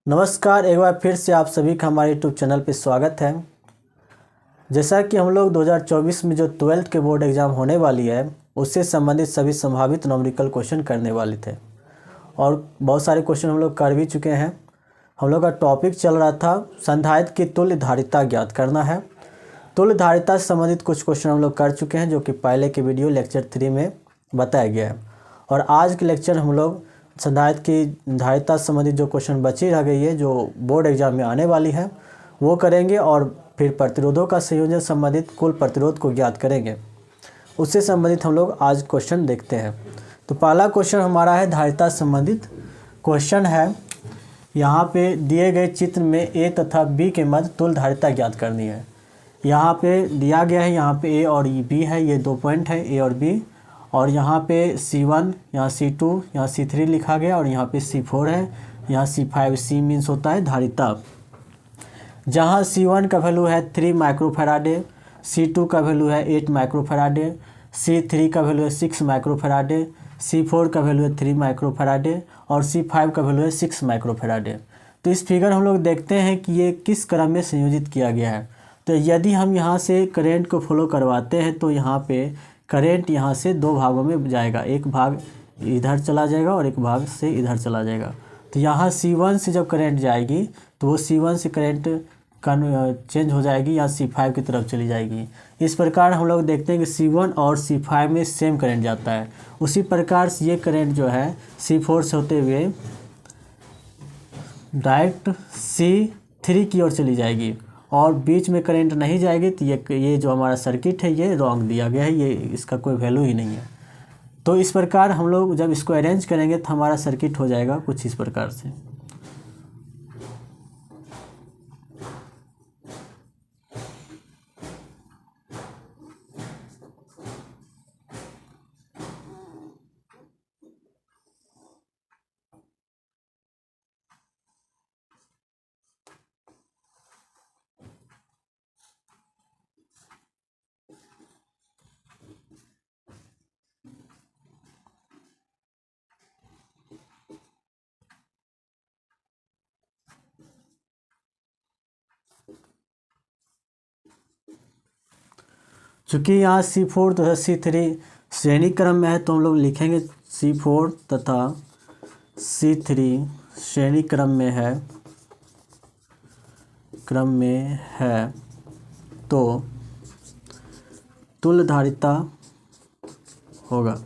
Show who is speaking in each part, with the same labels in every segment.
Speaker 1: नमस्कार, एक बार फिर से आप सभी का हमारे यूट्यूब चैनल पे स्वागत है। जैसा कि हम लोग 2024 में जो 12th के बोर्ड एग्ज़ाम होने वाली है उससे संबंधित सभी संभावित न्यूमेरिकल क्वेश्चन करने वाले थे और बहुत सारे क्वेश्चन हम लोग कर भी चुके हैं। हम लोग का टॉपिक चल रहा था संधारित्र की तुल्य धारिता ज्ञात करना है। तुल्य धारिता से संबंधित कुछ क्वेश्चन हम लोग कर चुके हैं जो कि पहले के वीडियो लेक्चर 3 में बताया गया है और आज के लेक्चर हम लोग संधारित्र की धारिता से संबंधित जो क्वेश्चन बची रह गई है जो बोर्ड एग्जाम में आने वाली है वो करेंगे और फिर प्रतिरोधों का संयोजन संबंधित कुल प्रतिरोध को ज्ञात करेंगे। उससे संबंधित हम लोग आज क्वेश्चन देखते हैं। तो पहला क्वेश्चन हमारा है धारिता संबंधित क्वेश्चन है। यहाँ पे दिए गए चित्र में ए तथा बी के मध्य तुल्य धारिता ज्ञात करनी है। यहाँ पे दिया गया है, यहाँ पे ए और बी है, ये दो पॉइंट है ए और बी, और यहाँ पे C1, यहाँ C2, यहाँ C3 लिखा गया और यहाँ पे C4 है, यहाँ C5। C मीन्स होता है धारिता। जहाँ C1 का वैल्यू है 3 माइक्रोफैराडे, C2 का वैल्यू है 8 माइक्रोफैराडे, C3 का वैल्यू है 6 माइक्रोफैराडे, C4 का वैल्यू है 3 माइक्रोफैराडे और C5 का वैल्यू है 6 माइक्रोफैराडे। तो इस फिगर हम लोग देखते हैं कि ये किस क्रम में संयोजित किया गया है। तो यदि हम यहाँ से करेंट को फॉलो करवाते हैं तो यहाँ पे करेंट यहाँ से दो भागों में जाएगा, एक भाग इधर चला जाएगा और एक भाग से इधर चला जाएगा। तो यहाँ C1 से जब करंट जाएगी तो वो C1 से करंट चेंज हो जाएगी या C5 की तरफ चली जाएगी। इस प्रकार हम लोग देखते हैं कि C1 और C5 में सेम करंट जाता है। उसी प्रकार से ये करंट जो है C4 से होते हुए डायरेक्ट C3 की ओर चली जाएगी और बीच में करंट नहीं जाएगी। तो ये जो हमारा सर्किट है ये रॉन्ग दिया गया है, ये इसका कोई वैल्यू ही नहीं है। तो इस प्रकार हम लोग जब इसको अरेंज करेंगे तो हमारा सर्किट हो जाएगा कुछ इस प्रकार से। चूँकि यहाँ C4 तथा C3 श्रेणी क्रम में है तो हम लोग लिखेंगे C4 तथा C3 श्रेणी क्रम में है तो तुल्य धारिता होगा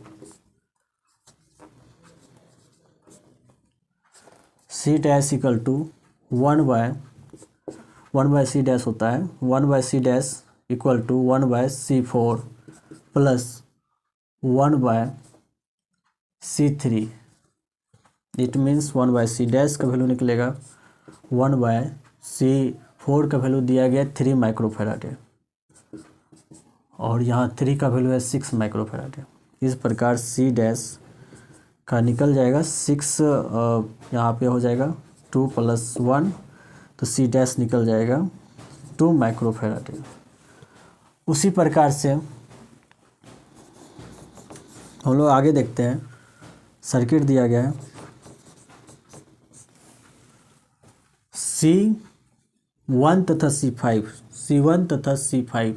Speaker 1: C dash equal to 1/C dash होता है 1/C dash equal to 1/C4 plus 1/C3। It means 1/C dash का वैल्यू निकलेगा 1/C4 का वैल्यू दिया गया 3 माइक्रोफैराडे और यहाँ 3 का वैल्यू है 6 माइक्रोफैराडे। इस प्रकार C डैश का निकल जाएगा 6, यहाँ पे हो जाएगा 2 + 1 तो C डैश निकल जाएगा 2 माइक्रोफैराडे। उसी प्रकार से हम लोग आगे देखते हैं। सर्किट दिया गया है C1 तथा C5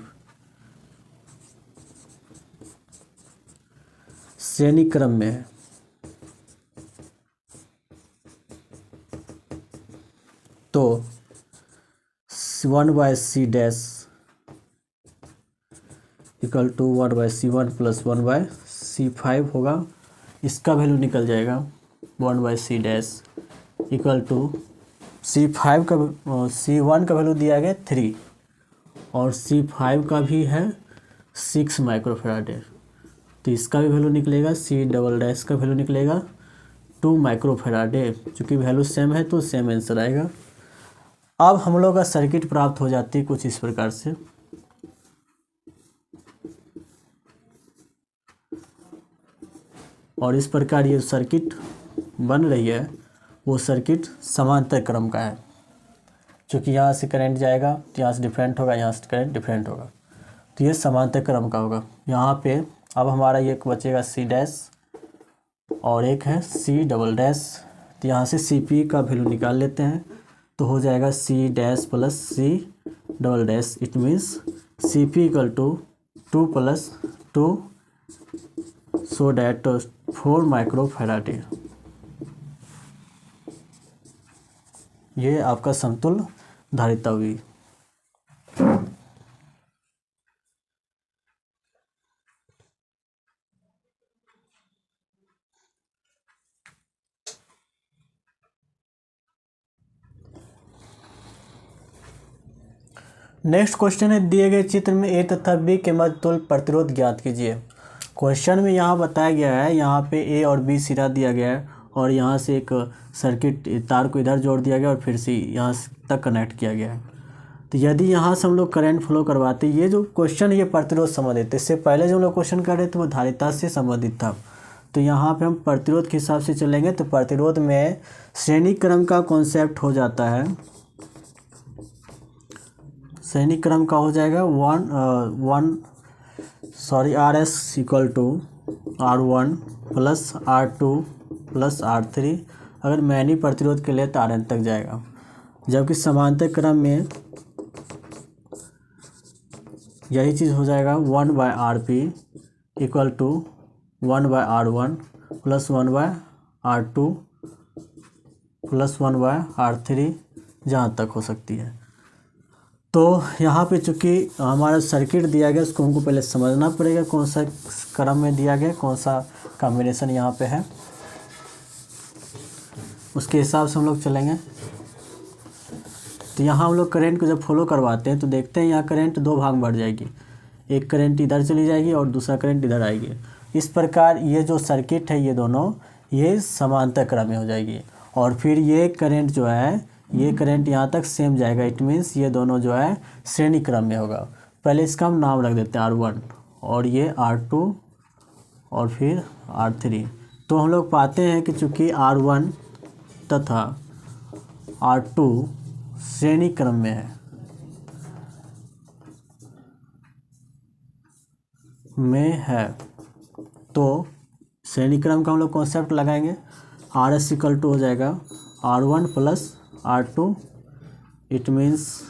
Speaker 1: श्रेणी क्रम में है तो 1/C dash equal to 1/C1 plus 1/C5 होगा। इसका वैल्यू निकल जाएगा 1/C dash equal to C1 का वैल्यू दिया गया 3 और C5 का भी है 6 माइक्रोफैराडे। तो इसका भी वैल्यू निकलेगा C डबल डैश का वैल्यू निकलेगा 2 माइक्रोफैराडे। चूँकि वैल्यू सेम है तो सेम आंसर आएगा। अब हम लोग का सर्किट प्राप्त हो जाती है कुछ इस प्रकार से। और इस प्रकार ये सर्किट बन रही है वो सर्किट समांतर क्रम का है। क्योंकि यहाँ से करंट जाएगा तो यहाँ से डिफरेंट होगा, यहाँ से करंट डिफरेंट होगा, तो ये समांतर क्रम का होगा। यहाँ पे अब हमारा ये बचेगा C डैश और एक है C डबल डैश। तो यहाँ से सी पी का वैल्यू निकाल लेते हैं, तो हो जाएगा C dash plus C double dash, it means C P equal to 2 + 2 so that 4 microfarad. ये आपका समतुल्य धारिता हुई। नेक्स्ट क्वेश्चन है, दिए गए चित्र में ए तथा बी के मध्य तुल्य प्रतिरोध ज्ञात कीजिए। क्वेश्चन में यहाँ बताया गया है, यहाँ पे ए और बी सिरा दिया गया है और यहाँ से एक सर्किट तार को इधर जोड़ दिया गया और फिर से यहाँ तक कनेक्ट किया गया है। तो यदि यहाँ से हम लोग करंट फ्लो करवाते, ये जो क्वेश्चन ये प्रतिरोध संबंधित है, इससे पहले जो हम लोग क्वेश्चन कर रहे थे वो धारिता से संबंधित था। तो यहाँ पे हम प्रतिरोध के हिसाब से चलेंगे, तो प्रतिरोध में श्रेणी क्रम का कॉन्सेप्ट हो जाता है। श्रेणी क्रम का हो जाएगा RS equal to R1 plus R2 plus R3। अगर मैनी प्रतिरोध के लिए तो Rn तक जाएगा, जबकि समांतर क्रम में यही चीज़ हो जाएगा 1/Rp equal to 1/R1 plus 1/R2 plus 1/R3, जहाँ तक हो सकती है। तो यहाँ पे चूँकि हमारा सर्किट दिया गया, उसको हमको पहले समझना पड़ेगा कौन सा क्रम में दिया गया, कौन सा कॉम्बिनेशन यहाँ पे है, उसके हिसाब से हम लोग चलेंगे। तो यहाँ हम लोग करंट को जब फॉलो करवाते हैं तो देखते हैं यहाँ करंट दो भाग में बढ़ जाएगी, एक करंट इधर चली जाएगी और दूसरा करंट इधर आएगी। इस प्रकार ये जो सर्किट है ये दोनों ये समांतर क्रम में हो जाएगी और फिर ये करंट जो है ये करंट यहाँ तक सेम जाएगा। इट मीन्स ये दोनों जो है श्रेणी क्रम में होगा। पहले इसका हम नाम रख देते हैं R1 और ये R2 और फिर R3। तो हम लोग पाते हैं कि चूँकि R1 तथा R2 श्रेणी क्रम में है तो श्रेणी क्रम का हम लोग कॉन्सेप्ट लगाएंगे। RS इक्वल टू हो जाएगा R1 plus R2, it means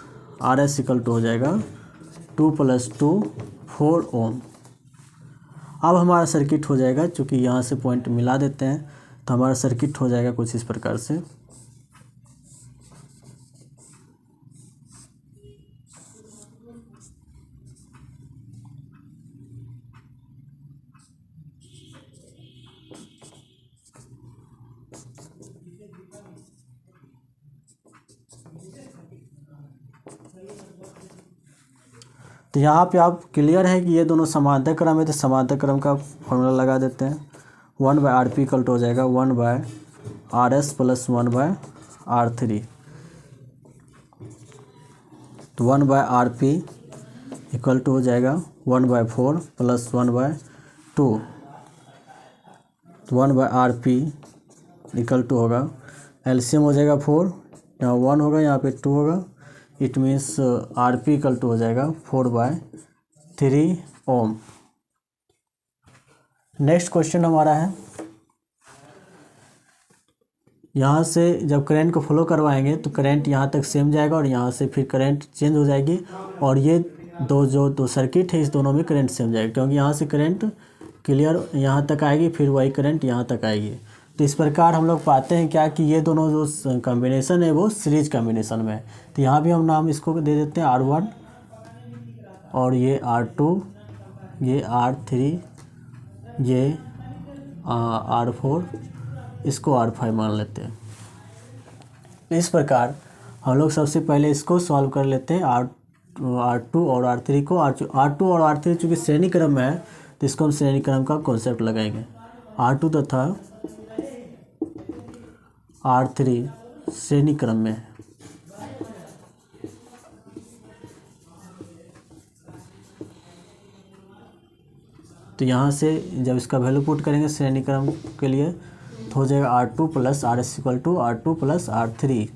Speaker 1: RS equal to हो जाएगा 2 + 2 4 ओम। अब हमारा सर्किट हो जाएगा, चूँकि यहाँ से पॉइंट मिला देते हैं तो हमारा सर्किट हो जाएगा कुछ इस प्रकार से। तो यहाँ पे आप क्लियर है कि ये दोनों समांतर क्रम है, तो समांतर क्रम का फॉर्मूला लगा देते हैं। 1/Rp इक्वल टू हो जाएगा 1/Rs प्लस 1/R3। तो 1/Rp इक्वल टू हो जाएगा 1/4 प्लस 1/2। तो 1/Rp इक्वल टू होगा, एलसीएम हो जाएगा 4, यहाँ 1 होगा, यहाँ पे 2 होगा। It means Rp equal to हो जाएगा 4/3 ओम। नेक्स्ट क्वेश्चन हमारा है, यहाँ से जब करंट को फॉलो करवाएंगे तो करंट यहाँ तक सेम जाएगा और यहाँ से फिर करंट चेंज हो जाएगी और ये दो सर्किट है इस दोनों में करंट सेम जाएगा, क्योंकि यहाँ से करंट क्लियर यहाँ तक आएगी फिर वही करंट यहाँ तक आएगी। तो इस प्रकार हम लोग पाते हैं क्या कि ये दोनों जो कॉम्बिनेशन है वो सीरीज कॉम्बिनेशन में है। तो यहाँ भी हम नाम इसको दे देते हैं R1 और ये R2, ये R3, ये R4, इसको R5 मान लेते हैं। इस प्रकार हम लोग सबसे पहले इसको सॉल्व कर लेते हैं R2 और R3 को। R2 और R3 चूँकि श्रेणी क्रम में है तो इसको हम श्रेणी क्रम का कॉन्सेप्ट लगाएंगे। R2 तथा R3 श्रेणी क्रम में है। तो यहाँ से जब इसका वैल्यू पुट करेंगे श्रेणी क्रम के लिए तो हो जाएगा R2 plus RS equal to R2 plus R3।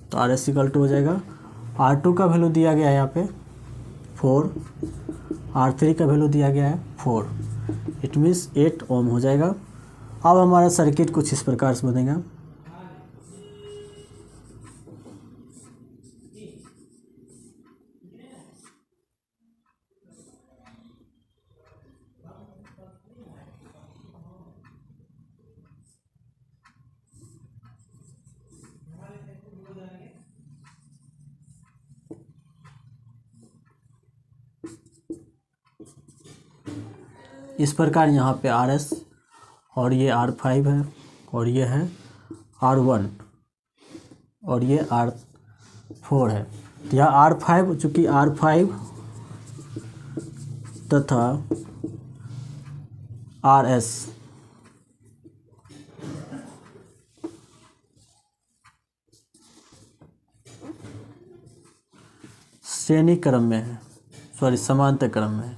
Speaker 1: तो RS इक्वल टू हो जाएगा, R2 का वैल्यू दिया गया है यहाँ पे 4, R3 का वैल्यू दिया गया है 4, इट मीन्स 8 ओम हो जाएगा। अब हमारा सर्किट कुछ इस प्रकार से बनेगा। इस प्रकार यहाँ पे RS और ये R5 है और ये है R1 और ये R4 है। तो यहाँ R5 चूँकि R5 तथा RS श्रेणी क्रम में है, समांतर क्रम में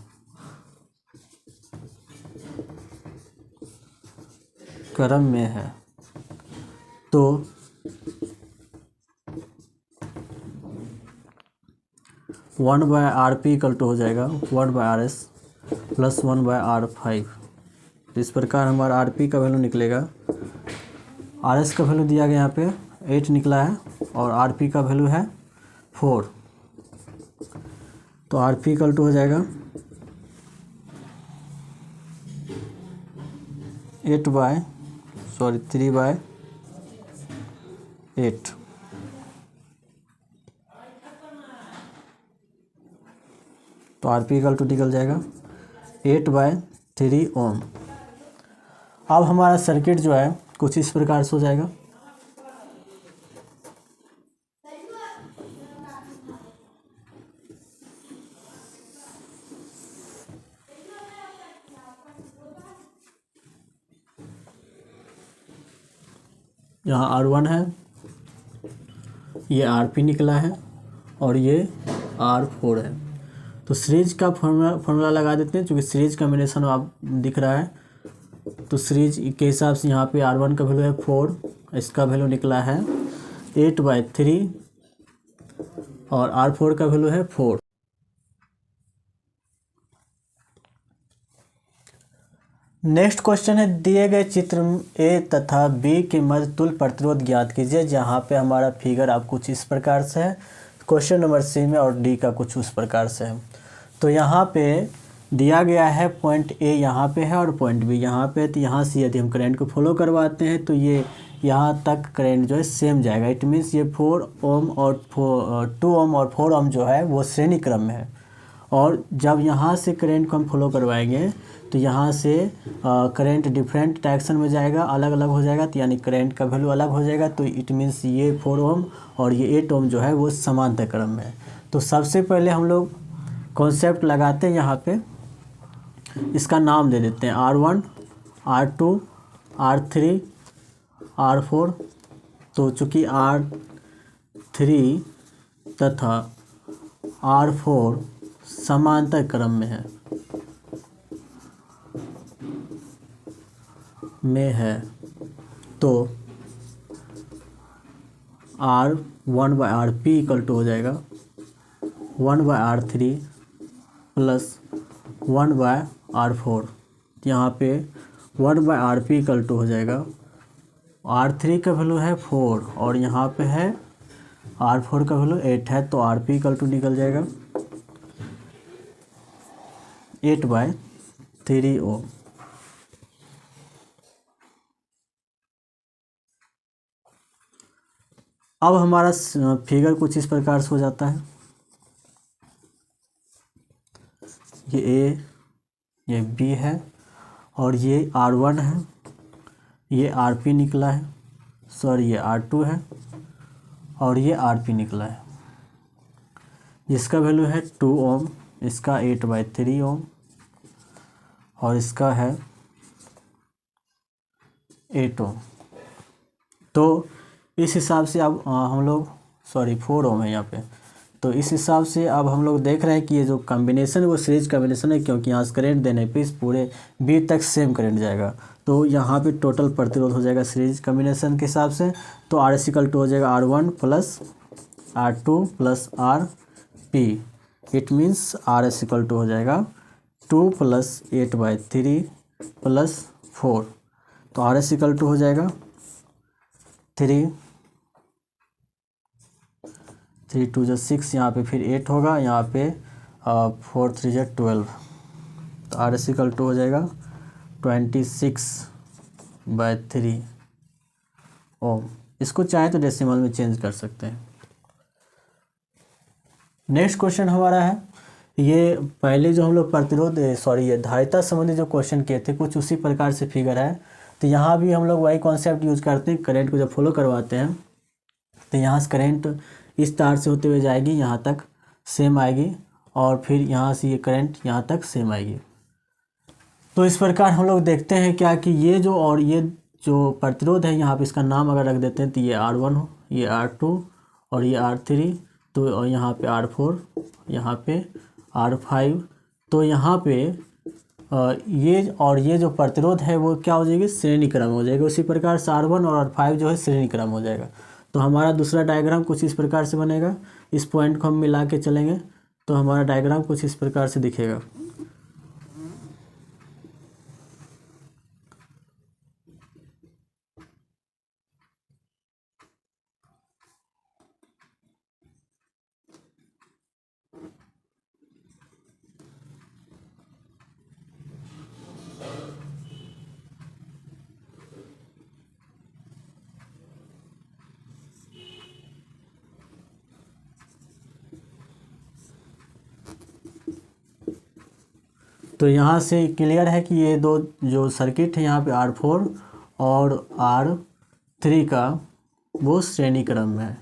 Speaker 1: है, तो 1/RP इक्वल टू हो जाएगा 1/RS प्लस 1/R5। तो इस प्रकार हमारा RP का वैल्यू निकलेगा। RS का वैल्यू दिया गया यहाँ पे 8 निकला है और RP का वैल्यू है 4। तो RP इक्वल टू हो जाएगा 3/8। तो RP इक्वल टू निकल जाएगा 8/3 ओम। अब हमारा सर्किट जो है कुछ इस प्रकार से हो जाएगा। यहाँ R1 है, ये RP निकला है और ये R4 है। तो सीरीज का फॉर्मूला लगा देते हैं, क्योंकि सीरीज कॉम्बिनेशन आप दिख रहा है। तो सीरीज के हिसाब से यहाँ पे R1 का वैल्यू है 4, इसका वैल्यू निकला है 8/3 और R4 का वैल्यू है 4। नेक्स्ट क्वेश्चन है, दिए गए चित्र ए तथा बी के मध्य तुल्य प्रतिरोध ज्ञात कीजिए। जहाँ पे हमारा फिगर आप कुछ इस प्रकार से है, क्वेश्चन नंबर सी में, और डी का कुछ उस प्रकार से है। तो यहाँ पे दिया गया है पॉइंट ए यहाँ पे है और पॉइंट बी यहाँ पे। तो यहाँ से यदि हम करंट को फॉलो करवाते हैं तो ये यहाँ तक करंट जो है सेम जाएगा। इट मीन्स ये 4 ओम और 2 ओम और 4 ओम जो है वो श्रेणी क्रम में है। और जब यहाँ से करंट को हम फॉलो करवाएंगे तो यहाँ से करंट डिफरेंट डायरेक्शन में जाएगा, अलग अलग हो जाएगा। तो यानी करंट का वैल्यू अलग हो जाएगा। तो इट मीन्स ये 4 ओम और ये 8 ओम जो है वो समांतर क्रम में है। तो सबसे पहले हम लोग कॉन्सेप्ट लगाते हैं, यहाँ पे इसका नाम दे देते हैं R1, R2, R3, R4। तो चूँकि R3 तथा R4 समांतर क्रम में है तो R1/RP इक्वल टू हो जाएगा 1/R3 प्लस 1/R4। यहाँ पे 1/RP इक्वल टू हो जाएगा, R3 का वैल्यू है 4 और यहाँ पे है R4 का वैल्यू 8 है। तो RP इक्वल टू निकल जाएगा 8/3 ओम। अब हमारा फिगर कुछ इस प्रकार से हो जाता है। ये ए, ये बी है और ये R1 है, ये RP निकला है, सॉरी ये R2 है और ये RP निकला है, जिसका वैल्यू है 2 ओम, इसका 8/3 ओम और इसका है 8 ओम। तो इस हिसाब से अब हम लोग 4 ओम है यहाँ पे। तो इस हिसाब से अब हम लोग देख रहे हैं कि ये जो कॉम्बिनेशन है वो सीरीज कॉम्बिनेशन है, क्योंकि यहाँ से करंट देने पे इस पूरे बी तक सेम करंट जाएगा। तो यहाँ पे टोटल प्रतिरोध हो जाएगा सीरीज कॉम्बिनेशन के हिसाब से। तो RS इक्वल टू हो जाएगा R1 plus R2 plus RP। It means RS equal to हो जाएगा 2 + 8/3 + 4। तो आर एस इक्वल टू हो जाएगा 3 3 2 जो 6, यहाँ पे फिर 8 होगा, यहाँ पे 4 3 जो 12, तो आर एस इक्वल टू हो जाएगा 26/3 ओम। इसको चाहे तो डेसिमल में चेंज कर सकते हैं। नेक्स्ट क्वेश्चन हमारा है, ये पहले जो हम लोग प्रतिरोध ये धारिता संबंधी जो क्वेश्चन किए थे कुछ उसी प्रकार से फिगर है। तो यहाँ भी हम लोग वही कॉन्सेप्ट यूज करते हैं, करंट को जब फॉलो करवाते हैं तो यहाँ से करंट इस तार से होते हुए जाएगी, यहाँ तक सेम आएगी, और फिर यहाँ से ये करंट यहाँ तक सेम आएगी। तो इस प्रकार हम लोग देखते हैं क्या कि ये जो और ये जो प्रतिरोध है यहाँ पे इसका नाम अगर रख देते हैं तो ये R1 हो, ये R2 और ये R3, तो और यहाँ पे R4, यहाँ पे R5, तो यहाँ पे ये और ये जो प्रतिरोध है वो क्या हो जाएगी, श्रेणी क्रम हो जाएगा। उसी प्रकार से R1 और R5 जो है श्रेणी क्रम हो जाएगा। तो हमारा दूसरा डायग्राम कुछ इस प्रकार से बनेगा। इस पॉइंट को हम मिला के चलेंगे तो हमारा डायग्राम कुछ इस प्रकार से दिखेगा। तो यहाँ से क्लियर है कि ये दो जो सर्किट है यहाँ पे R4 और R3 का वो श्रेणी क्रम में है,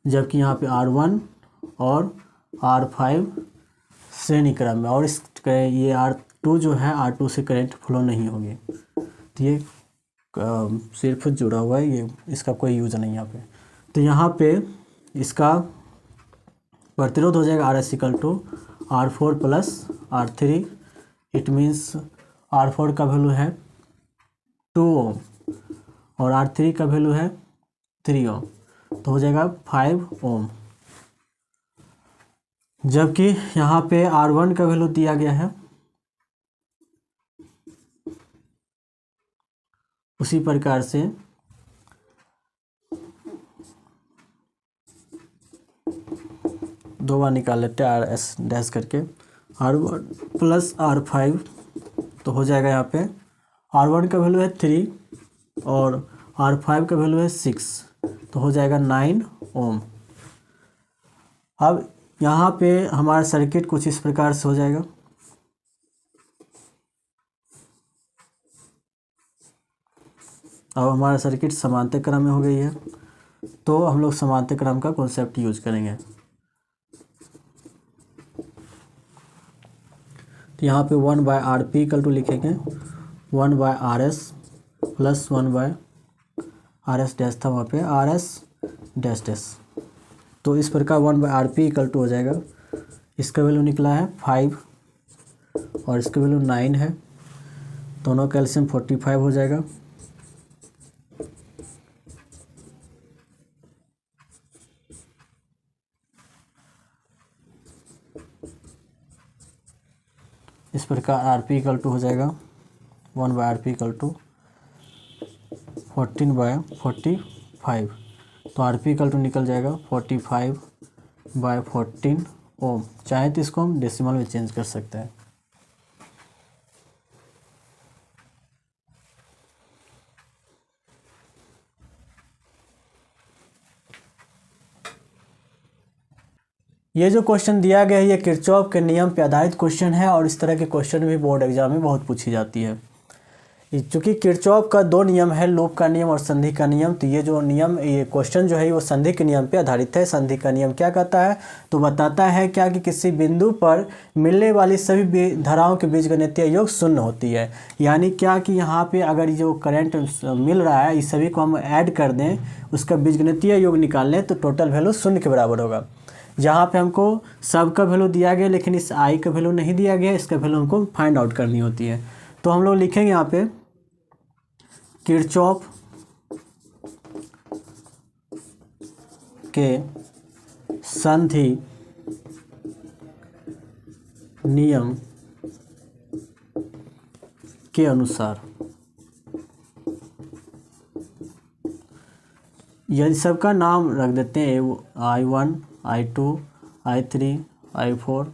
Speaker 1: जबकि यहाँ पे R1 और R5 श्रेणी क्रम में, और इस ये R2 जो है R2 से करंट फ्लो नहीं होगी। तो ये सिर्फ जुड़ा हुआ है, ये इसका कोई यूज नहीं यहाँ पे। तो यहाँ पे इसका प्रतिरोध हो जाएगा RS equal to R4 plus R3। It means R4 का वैल्यू है 2 ओम और R3 का वैल्यू है 3 ओम, तो हो जाएगा 5 ओम। जबकि यहाँ पे R1 का वैल्यू दिया गया है उसी प्रकार से दो बार निकाल लेते हैं RS डैश करके, R1 प्लस R5, तो हो जाएगा यहाँ पे R1 का वैल्यू है 3 और R5 का वैल्यू है 6, तो हो जाएगा 9 ओम। अब यहाँ पे हमारा सर्किट कुछ इस प्रकार से हो जाएगा। अब हमारा सर्किट समांतर क्रम में हो गई है, तो हम लोग समांतर क्रम का कॉन्सेप्ट यूज करेंगे। तो यहाँ पे 1/RP इक्वल टू लिखेंगे 1/RS प्लस 1/RS डैश था वहाँ पे RS डैश डैश, तो इस प्रकार 1/RP इक्वल टू हो जाएगा। इसका वैल्यू निकला है 5 और इसका वैल्यू 9 है, दोनों कैल्शियम 45 हो जाएगा। इस प्रकार RP इक्वल टू हो जाएगा 1/RP इक्वल टू 14/45, तो RP इक्वल टू निकल जाएगा 45/14 ओम। चाहे तो इसको हम डेसिमल में चेंज कर सकते हैं। ये जो क्वेश्चन दिया गया है ये किरचॉफ के नियम पे आधारित क्वेश्चन है, और इस तरह के क्वेश्चन भी बोर्ड एग्जाम में बहुत पूछी जाती है। चूँकि किरचॉफ का दो नियम है, लूप का नियम और संधि का नियम, तो ये जो नियम ये क्वेश्चन जो है वो संधि के नियम पे आधारित है। संधि का नियम क्या कहता है, तो बताता है क्या कि किसी बिंदु पर मिलने वाली सभी धाराओं के बीजगणितीय योग शून्य होती है। यानी क्या कि यहाँ पे अगर जो करंट मिल रहा है इस सभी को हम ऐड कर दें, उसका बीजगणितीय योग निकाल लें तो टोटल वैल्यू शून्य के बराबर होगा। जहाँ पे हमको सबका वैल्यू दिया गया लेकिन इस आई का वैल्यू नहीं दिया गया, इसका वैल्यू हमको फाइंड आउट करनी होती है। तो हम लोग लिखेंगे यहाँ पे किरचॉफ के संधि नियम के अनुसार यदि सबका नाम रख देते हैं I1, I2, I3, I4,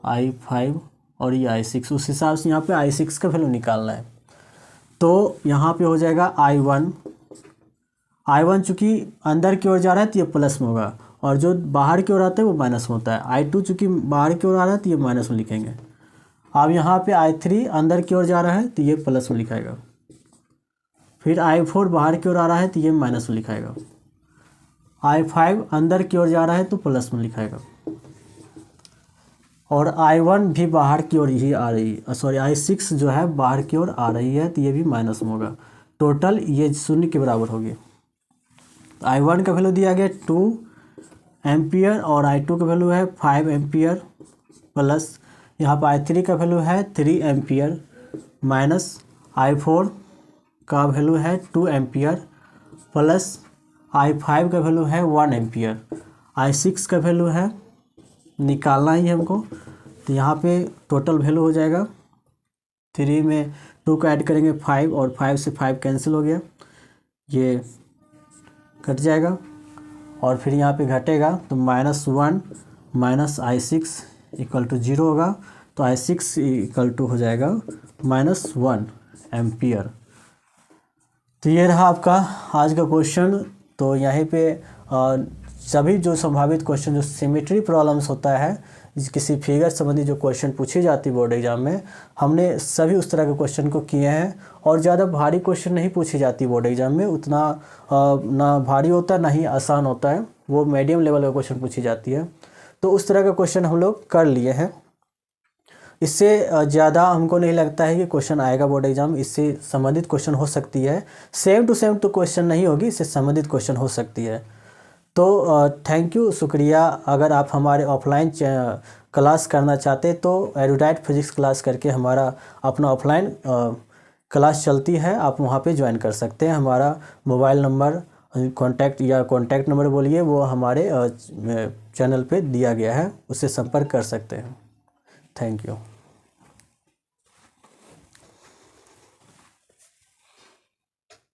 Speaker 1: I5 और ये I6, उस हिसाब से यहाँ पे I6 का वैल्यू निकालना है। तो यहाँ पे हो जाएगा I1 चूँकि अंदर की ओर जा रहा है तो ये प्लस में होगा, और जो बाहर की ओर आता है वो माइनस में होता है। I2 चूँकि बाहर की ओर आ रहा है तो ये माइनस में लिखेंगे। अब यहाँ पे I3 अंदर की ओर जा रहा है तो ये प्लस में लिखाएगा। फिर I4 बाहर की ओर आ रहा है तो ये माइनस में लिखाएगा। I5 अंदर की ओर जा रहा है तो प्लस में लिखाएगा। और I1 भी बाहर की ओर ही आ रही है, सॉरी I6 जो है बाहर की ओर आ रही है तो ये भी माइनस में होगा। टोटल ये 0 के बराबर होगी। I1 का वैल्यू दिया गया 2 एम्पियर और I2 का वैल्यू है 5 एम्पियर, प्लस यहाँ पर I3 का वैल्यू है 3 एम्पियर, माइनस I4 का वैल्यू है 2 एम्पियर, प्लस I5 का वैल्यू है 1 एम्पियर। I6 का वैल्यू है निकालना ही हमको, तो यहाँ पे टोटल वैल्यू हो जाएगा 3 में 2 का ऐड करेंगे 5, और 5 से 5 कैंसिल हो गया, ये कट जाएगा। और फिर यहाँ पे घटेगा तो -1 माइनस I6 इक्वल टू 0 होगा। तो I6 इक्वल टू हो जाएगा -1 एम्पियर। तो ये रहा आपका आज का क्वेश्चन। तो यहीं पे सभी जो संभावित क्वेश्चन जो सिमेट्री प्रॉब्लम्स होता है, किसी फिगर संबंधी जो क्वेश्चन पूछी जाती है बोर्ड एग्जाम में, हमने सभी उस तरह के क्वेश्चन को किए हैं। और ज़्यादा भारी क्वेश्चन नहीं पूछी जाती बोर्ड एग्जाम में, उतना ना भारी होता है ना ही आसान होता है, वो मीडियम लेवल का क्वेश्चन पूछी जाती है। तो उस तरह का क्वेश्चन हम लोग कर लिए हैं। इससे ज़्यादा हमको नहीं लगता है कि क्वेश्चन आएगा बोर्ड एग्जाम। इससे संबंधित क्वेश्चन हो सकती है, सेम टू सेम तो क्वेश्चन नहीं होगी, इससे संबंधित क्वेश्चन हो सकती है। तो थैंक यू, शुक्रिया। अगर आप हमारे ऑफलाइन क्लास करना चाहते तो एरुडाइट फिजिक्स क्लास करके हमारा अपना ऑफलाइन क्लास चलती है, आप वहाँ पे ज्वाइन कर सकते हैं। हमारा मोबाइल नंबर कॉन्टैक्ट नंबर बोलिए, वो हमारे चैनल पे दिया गया है, उससे संपर्क कर सकते हैं। Thank you.